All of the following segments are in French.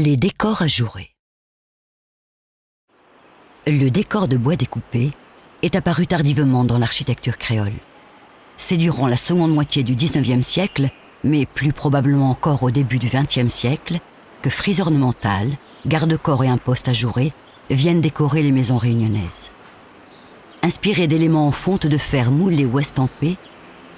Les décors ajourés. Le décor de bois découpé est apparu tardivement dans l'architecture créole. C'est durant la seconde moitié du XIXe siècle, mais plus probablement encore au début du XXe siècle, que frises ornementales, garde-corps et impostes ajourés viennent décorer les maisons réunionnaises. Inspirés d'éléments en fonte de fer moulés ou estampés,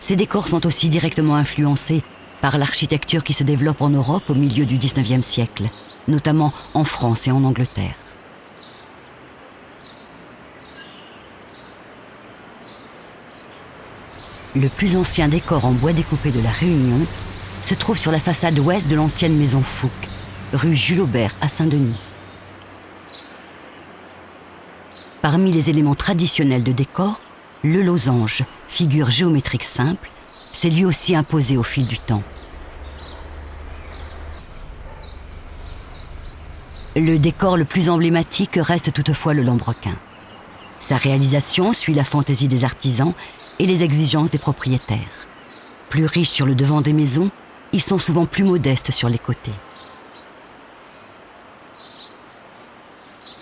ces décors sont aussi directement influencés par l'architecture qui se développe en Europe au milieu du XIXe siècle, notamment en France et en Angleterre. Le plus ancien décor en bois découpé de la Réunion se trouve sur la façade ouest de l'ancienne maison Fouque, rue Jules Aubert à Saint-Denis. Parmi les éléments traditionnels de décor, le losange, figure géométrique simple, s'est lui aussi imposé au fil du temps. Le décor le plus emblématique reste toutefois le lambrequin. Sa réalisation suit la fantaisie des artisans et les exigences des propriétaires. Plus riches sur le devant des maisons, ils sont souvent plus modestes sur les côtés.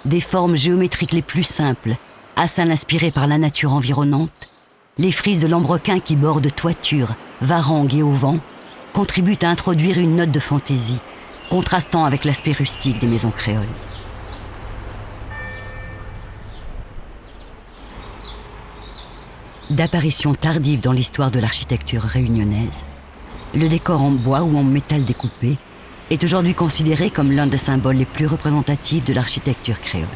Des formes géométriques les plus simples, assez inspirées par la nature environnante, les frises de lambrequin qui bordent toitures, varangues et auvents contribuent à introduire une note de fantaisie, contrastant avec l'aspect rustique des maisons créoles. D'apparition tardive dans l'histoire de l'architecture réunionnaise, le décor en bois ou en métal découpé est aujourd'hui considéré comme l'un des symboles les plus représentatifs de l'architecture créole.